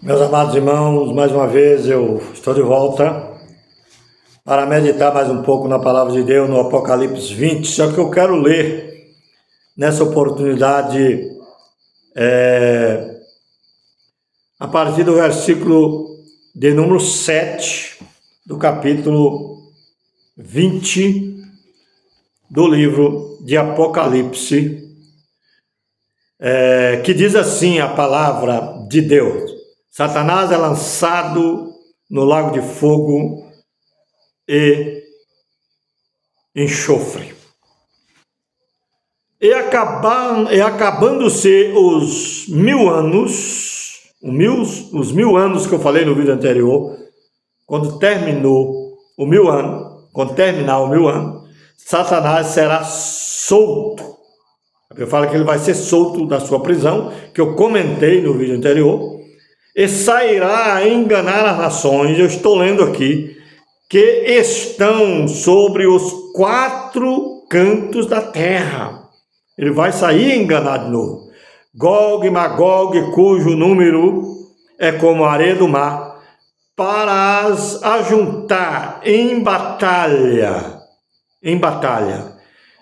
Meus amados irmãos, mais uma vez eu estou de volta para meditar mais um pouco na Palavra de Deus no Apocalipse 20, só que eu quero ler nessa oportunidade a partir do versículo de número 7 do capítulo 20 do livro de Apocalipse, que diz assim a palavra de Deus: Satanás é lançado no lago de fogo e enxofre. E acabando-se os 1000 anos, os 1000 anos que eu falei no vídeo anterior, quando terminar o 1000 anos, Satanás será solto. Eu falo que ele vai ser solto da sua prisão, que eu comentei no vídeo anterior, e sairá a enganar as nações. Eu estou lendo aqui, que estão sobre os 4 cantos da terra. Ele vai sair a enganar de novo. Gog e Magog, cujo número é como a areia do mar, para as ajuntar em batalha.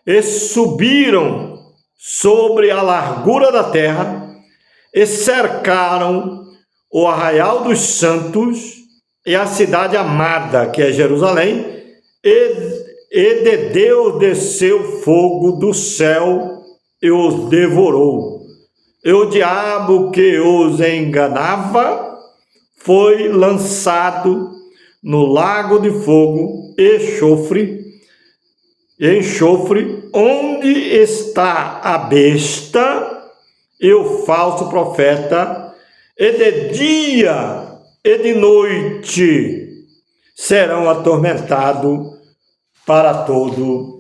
E subiram sobre a largura da terra e cercaram o arraial dos santos e a cidade amada, que é Jerusalém, e de Deus desceu fogo do céu e os devorou. E o diabo que os enganava foi lançado no lago de fogo e enxofre, onde está a besta e o falso profeta, e de dia e de noite serão atormentados para todo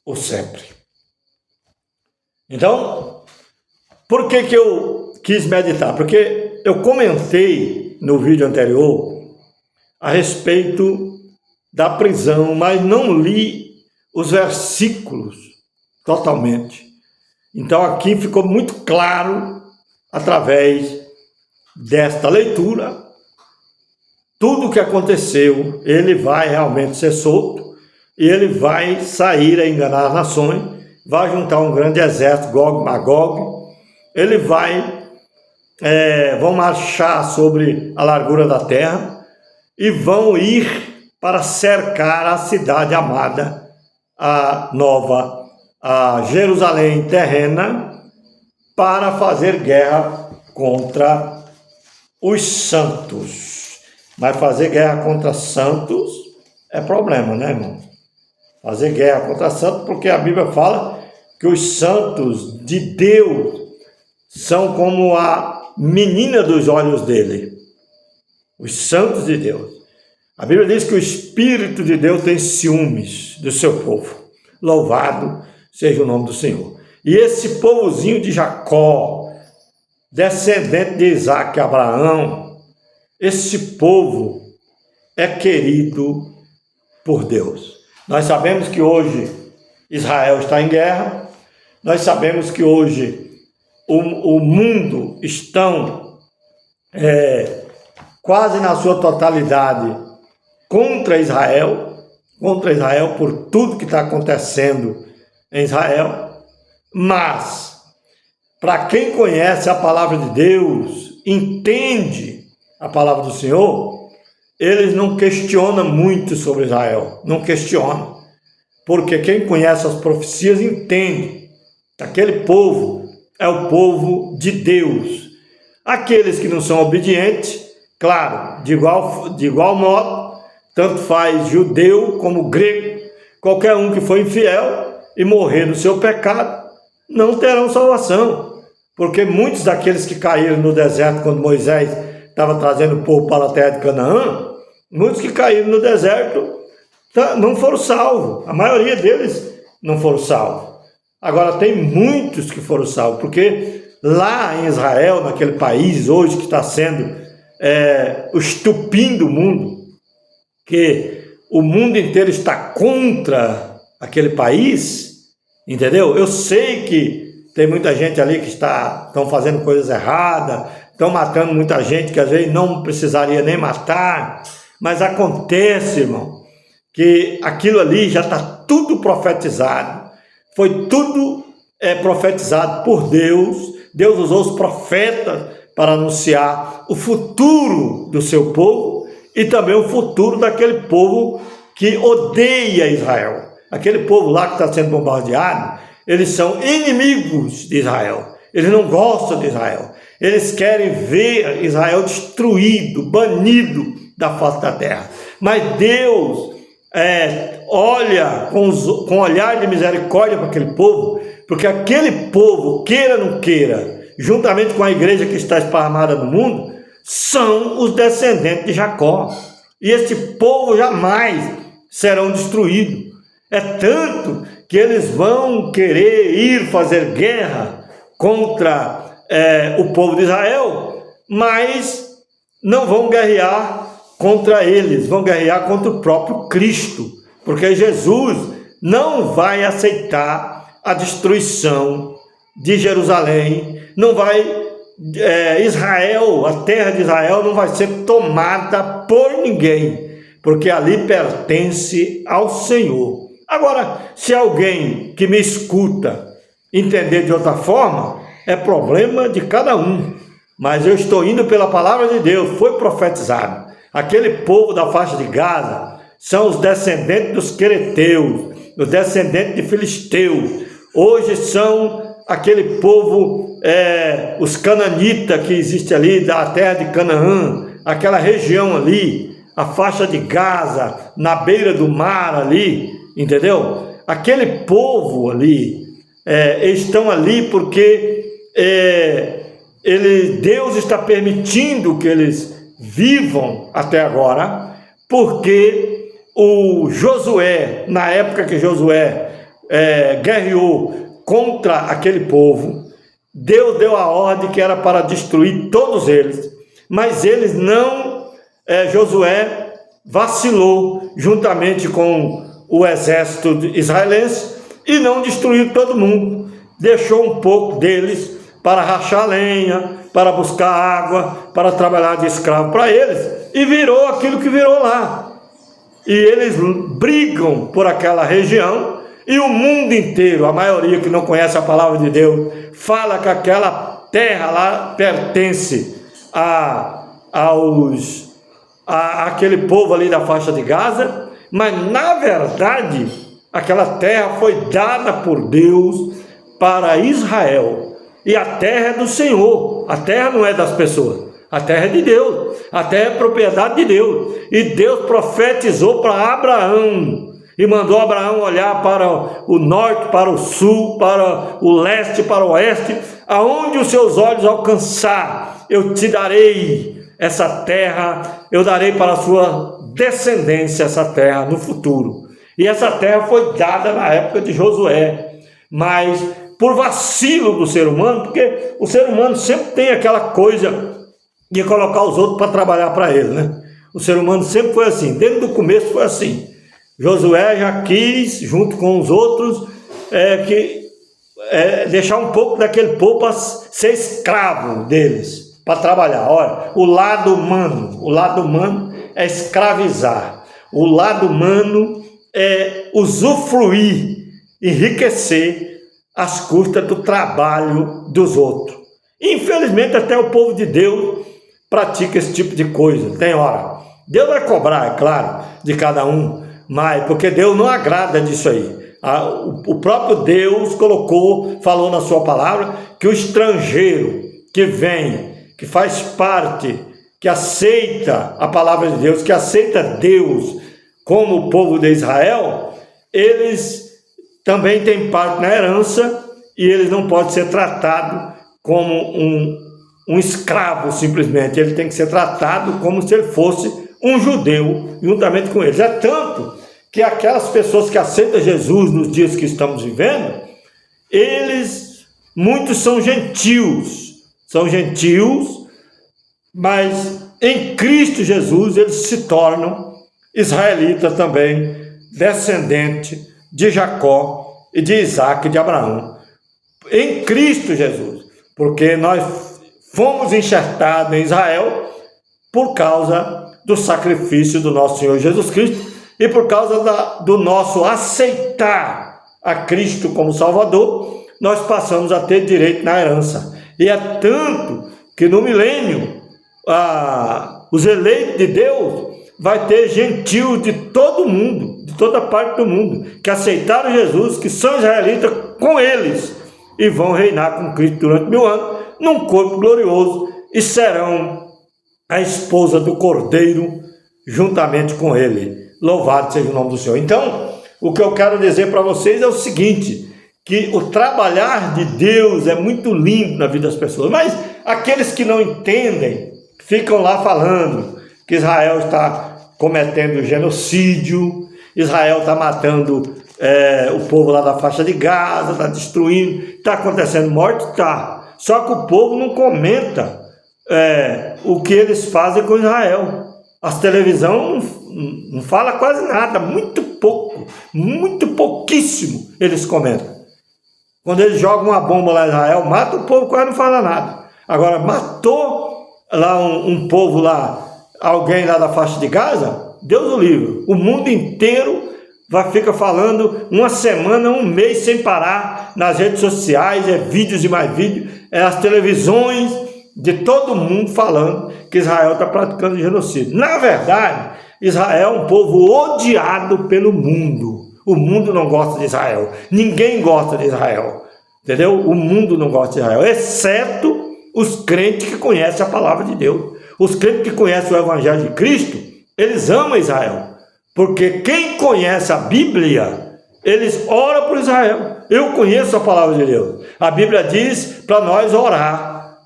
o sempre. Então, por que eu quis meditar? Porque eu comentei no vídeo anterior a respeito da prisão, mas não li os versículos totalmente. Então aqui ficou muito claro, através desta leitura, tudo o que aconteceu. Ele vai realmente ser solto, e ele vai sair a enganar as nações, vai juntar um grande exército, Gog e Magog, ele vão marchar sobre a largura da terra, e vão ir para cercar a cidade amada, a Jerusalém terrena, para fazer guerra contra os santos. Mas fazer guerra contra santos é problema, né, irmão? Fazer guerra contra santos, porque a Bíblia fala que os santos de Deus são como a menina dos olhos dele. Os santos de Deus. A Bíblia diz que o Espírito de Deus tem ciúmes do seu povo. Louvado seja o nome do Senhor. E esse povozinho de Jacó, descendente de Isaac e Abraão, esse povo é querido por Deus. Nós sabemos que hoje Israel está em guerra, nós sabemos que hoje o mundo está quase na sua totalidade contra Israel por tudo que está acontecendo em Israel. Mas, para quem conhece a palavra de Deus, entende a palavra do Senhor, eles não questionam muito sobre Israel, não questionam, porque quem conhece as profecias entende que aquele povo é o povo de Deus. Aqueles que não são obedientes, claro, de igual modo, tanto faz judeu como grego, qualquer um que for infiel e morrer no seu pecado, não terão salvação, porque muitos daqueles que caíram no deserto quando Moisés estava trazendo o povo para a terra de Canaã, muitos que caíram no deserto não foram salvos, a maioria deles não foram salvos. Agora tem muitos que foram salvos, porque lá em Israel, naquele país hoje que está sendo o estupim do mundo, que o mundo inteiro está contra aquele país, entendeu? Eu sei que tem muita gente ali que estão fazendo coisas erradas, estão matando muita gente que às vezes não precisaria nem matar, mas acontece, irmão, que aquilo ali já está tudo profetizado, foi tudo profetizado por Deus. Deus usou os profetas para anunciar o futuro do seu povo e também o futuro daquele povo que odeia Israel. Aquele povo lá que está sendo bombardeado, eles são inimigos de Israel, eles não gostam de Israel, eles querem ver Israel destruído, banido da face da terra. Mas Deus olha com olhar de misericórdia para aquele povo, porque aquele povo, queira ou não queira, juntamente com a igreja que está esparramada no mundo, são os descendentes de Jacó. E este povo jamais serão destruídos. É tanto que eles vão querer ir fazer guerra contra o povo de Israel, mas não vão guerrear contra eles, vão guerrear contra o próprio Cristo, porque Jesus não vai aceitar a destruição de Jerusalém, não vai, Israel, a terra de Israel não vai ser tomada por ninguém, porque ali pertence ao Senhor. Agora, se alguém que me escuta entender de outra forma, é problema de cada um, mas eu estou indo pela palavra de Deus, foi profetizado. Aquele povo da faixa de Gaza são os descendentes dos quereteus, os descendentes de filisteus. Hoje são aquele povo, os cananitas que existe ali, da terra de Canaã, aquela região ali, a faixa de Gaza, na beira do mar ali, entendeu? Aquele povo ali, estão ali porque Deus está permitindo que eles vivam até agora, porque o Josué, na época que Josué guerreou contra aquele povo, Deus deu a ordem que era para destruir todos eles, mas eles não, Josué vacilou juntamente com o exército israelense e não destruiu todo mundo, deixou um pouco deles para rachar lenha, para buscar água, para trabalhar de escravo para eles, e virou aquilo que virou lá. E eles brigam por aquela região, e o mundo inteiro, a maioria que não conhece a palavra de Deus, fala que aquela terra lá pertence àquele povo ali da faixa de Gaza, mas na verdade aquela terra foi dada por Deus para Israel, e a terra é do Senhor, a terra não é das pessoas, a terra é de Deus, a terra é propriedade de Deus, e Deus profetizou para Abraão, e mandou Abraão olhar para o norte, para o sul, para o leste, para o oeste, aonde os seus olhos alcançar, eu te darei essa terra, eu darei para a sua descendência essa terra no futuro. E essa terra foi dada na época de Josué, mas por vacilo do ser humano, porque o ser humano sempre tem aquela coisa de colocar os outros para trabalhar para ele, né? O ser humano sempre foi assim, desde o começo foi assim. Josué já quis, junto com os outros, deixar um pouco daquele povo para ser escravo deles, para trabalhar. Olha, o lado humano é escravizar, o lado humano é usufruir, enriquecer às custas do trabalho dos outros. Infelizmente até o povo de Deus pratica esse tipo de coisa, tem hora. Deus vai cobrar, é claro, de cada um, mas porque Deus não agrada disso aí. O próprio Deus falou na sua palavra que o estrangeiro que vem, que faz parte, que aceita a palavra de Deus, que aceita Deus como o povo de Israel, eles também têm parte na herança e eles não podem ser tratados como um escravo simplesmente, ele tem que ser tratado como se ele fosse um judeu juntamente com eles. É tanto que aquelas pessoas que aceitam Jesus nos dias que estamos vivendo, muitos são gentios, mas em Cristo Jesus eles se tornam israelitas também, descendente de Jacó e de Isaac e de Abraão, em Cristo Jesus, porque nós fomos enxertados em Israel por causa do sacrifício do nosso Senhor Jesus Cristo e por causa do nosso aceitar a Cristo como Salvador, nós passamos a ter direito na herança. E é tanto que no milênio, os eleitos de Deus vai ter gentios de todo mundo, de toda parte do mundo, que aceitaram Jesus, que são israelitas com eles, e vão reinar com Cristo durante 1000 anos, num corpo glorioso, e serão a esposa do Cordeiro, juntamente com ele. Louvado seja o nome do Senhor. Então, o que eu quero dizer para vocês é o seguinte, que o trabalhar de Deus é muito lindo na vida das pessoas, mas aqueles que não entendem, ficam lá falando que Israel está cometendo genocídio, Israel está matando o povo lá da faixa de Gaza, está destruindo, está acontecendo morte, está. Só que o povo não comenta o que eles fazem com Israel. As televisão não fala quase nada, muito pouco, muito pouquíssimo eles comentam. Quando eles jogam uma bomba lá em Israel, mata o povo, quase não fala nada. Agora, matou lá um povo lá, alguém lá da faixa de Gaza, Deus o livre, o mundo inteiro fica falando uma semana, um mês sem parar, nas redes sociais, vídeos e mais vídeos, as televisões de todo mundo falando que Israel está praticando genocídio. Na verdade, Israel é um povo odiado pelo mundo. O mundo não gosta de Israel, ninguém gosta de Israel, entendeu? O mundo não gosta de Israel, exceto os crentes que conhecem a palavra de Deus. Os crentes que conhecem o Evangelho de Cristo, eles amam Israel. Porque quem conhece a Bíblia, eles oram por Israel. Eu conheço a palavra de Deus. A Bíblia diz para nós orar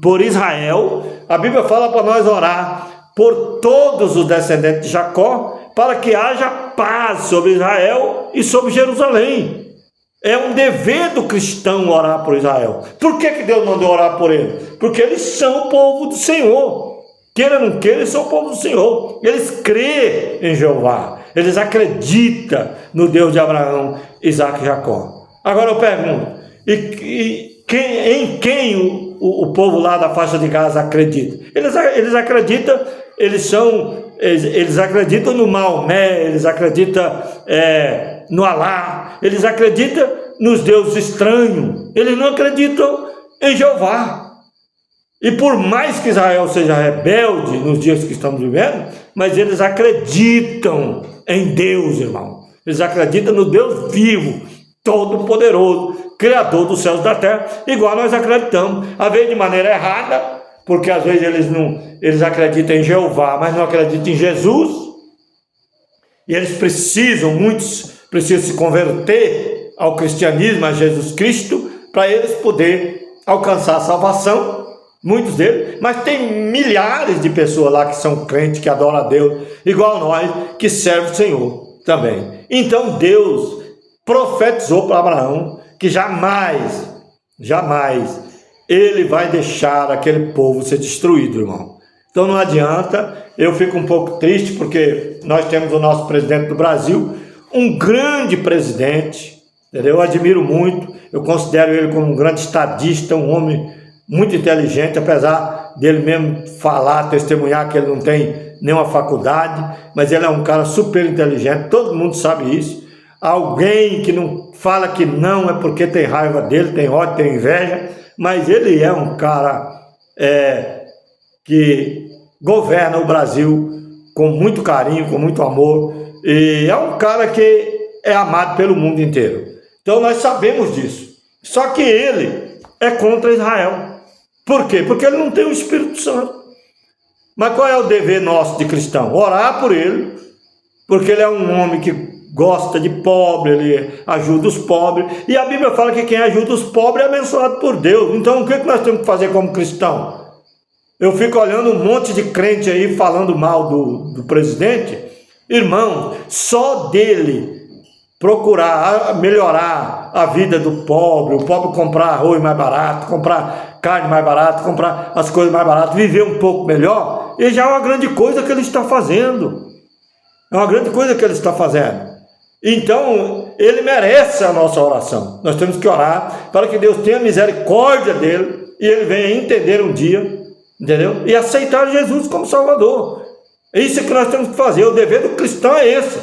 por Israel. A Bíblia fala para nós orar por todos os descendentes de Jacó, para que haja paz sobre Israel e sobre Jerusalém. É um dever do cristão orar por Israel. Por que Deus mandou orar por ele? Porque eles são o povo do Senhor. Queira ou não queira, eles são o povo do Senhor. Eles creem em Jeová. Eles acreditam no Deus de Abraão, Isaac e Jacó. Agora eu pergunto, em quem o povo lá da faixa de Gaza acredita? Eles acreditam, eles acreditam no Maomé, eles acreditam no Alá, eles acreditam nos deuses estranhos, eles não acreditam em Jeová. E por mais que Israel seja rebelde nos dias que estamos vivendo, mas eles acreditam em Deus, irmão. Eles acreditam no Deus vivo, todo-poderoso, Criador dos céus e da terra, igual nós acreditamos, às vezes de maneira errada, porque às vezes eles acreditam em Jeová, mas não acreditam em Jesus, e muitos precisam se converter ao cristianismo, a Jesus Cristo, para eles poderem alcançar a salvação, muitos deles, mas tem milhares de pessoas lá que são crentes, que adoram a Deus, igual nós, que servem o Senhor também. Então Deus profetizou para Abraão que jamais ele vai deixar aquele povo ser destruído, irmão. Então não adianta, eu fico um pouco triste, porque nós temos o nosso presidente do Brasil, um grande presidente, entendeu? Eu admiro muito, eu considero ele como um grande estadista, um homem muito inteligente, apesar dele mesmo falar, testemunhar que ele não tem nenhuma faculdade, mas ele é um cara super inteligente, todo mundo sabe isso. Alguém que não fala que não é porque tem raiva dele, tem ódio, tem inveja, mas ele é um cara que governa o Brasil com muito carinho, com muito amor, e é um cara que é amado pelo mundo inteiro. Então nós sabemos disso. Só que ele é contra Israel. Por quê? Porque ele não tem o Espírito Santo. Mas qual é o dever nosso de cristão? Orar por ele, porque ele é um homem que gosta de pobre, ele ajuda os pobres, e a Bíblia fala que quem ajuda os pobres é abençoado por Deus. Então o que nós temos que fazer como cristão? Eu fico olhando um monte de crente aí falando mal do presidente. Irmão, só dele procurar melhorar a vida do pobre, o pobre comprar arroz mais barato, comprar carne mais barata, comprar as coisas mais baratas, viver um pouco melhor, e já é uma grande coisa que ele está fazendo. É uma grande coisa que ele está fazendo. Então, ele merece a nossa oração. Nós temos que orar para que Deus tenha misericórdia dele, e ele venha entender um dia, entendeu? E aceitar Jesus como Salvador. É isso que nós temos que fazer. O dever do cristão é esse.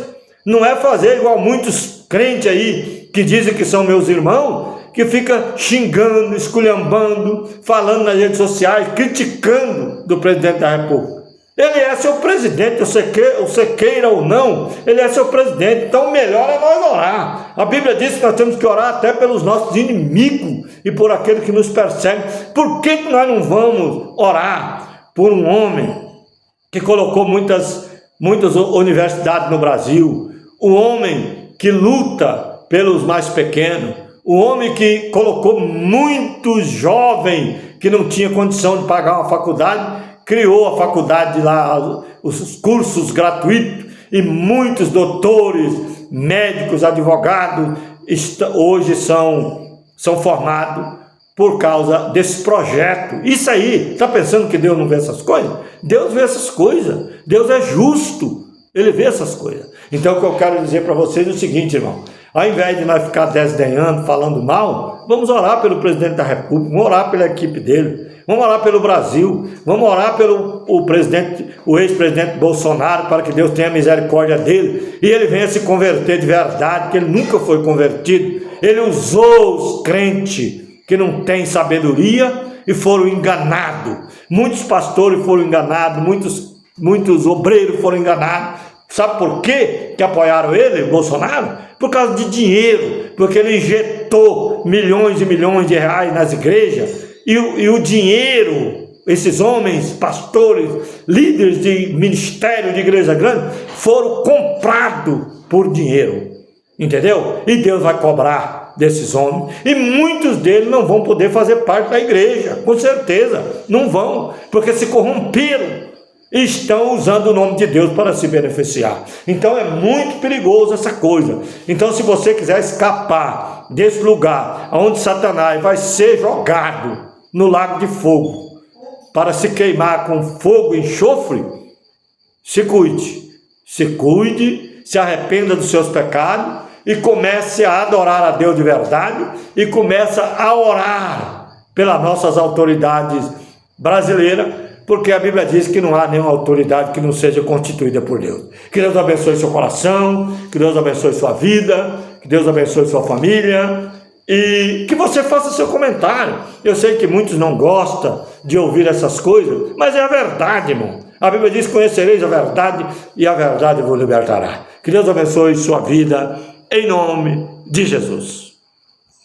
Não é fazer igual muitos crentes aí que dizem que são meus irmãos, que fica xingando, esculhambando, falando nas redes sociais, criticando do presidente da República. Ele é seu presidente, você queira ou não, ele é seu presidente. Então o melhor é nós orar. A Bíblia diz que nós temos que orar até pelos nossos inimigos e por aquele que nos persegue. Por que nós não vamos orar por um homem que colocou muitas universidades no Brasil, o homem que luta pelos mais pequenos, o homem que colocou muitos jovens que não tinham condição de pagar uma faculdade, criou a faculdade lá, os cursos gratuitos, e muitos doutores, médicos, advogados, hoje são formados por causa desse projeto. Isso aí, está pensando que Deus não vê essas coisas? Deus vê essas coisas, Deus é justo, Ele vê essas coisas. Então o que eu quero dizer para vocês é o seguinte, irmão: ao invés de nós ficar desdenhando, falando mal, vamos orar pelo presidente da República, vamos orar pela equipe dele, vamos orar pelo Brasil, vamos orar pelo o ex-presidente Bolsonaro, para que Deus tenha misericórdia dele e ele venha se converter de verdade, que ele nunca foi convertido. Ele usou os crentes que não têm sabedoria e foram enganados. Muitos pastores foram enganados, muitos obreiros foram enganados. Sabe por quê que apoiaram ele, Bolsonaro? Por causa de dinheiro, porque ele injetou milhões e milhões de reais nas igrejas, e o dinheiro, esses homens, pastores, líderes de ministério de igreja grande, foram comprados por dinheiro, entendeu? E Deus vai cobrar desses homens, e muitos deles não vão poder fazer parte da igreja, com certeza, não vão, porque se corromperam, e estão usando o nome de Deus para se beneficiar. Então é muito perigoso essa coisa. Então, se você quiser escapar desse lugar onde Satanás vai ser jogado no lago de fogo para se queimar com fogo e enxofre, se cuide, se arrependa dos seus pecados e comece a adorar a Deus de verdade e comece a orar pelas nossas autoridades brasileiras, porque a Bíblia diz que não há nenhuma autoridade que não seja constituída por Deus. Que Deus abençoe seu coração, que Deus abençoe sua vida, que Deus abençoe sua família, e que você faça seu comentário. Eu sei que muitos não gostam de ouvir essas coisas, mas é a verdade, irmão. A Bíblia diz: conhecereis a verdade e a verdade vos libertará. Que Deus abençoe sua vida, em nome de Jesus.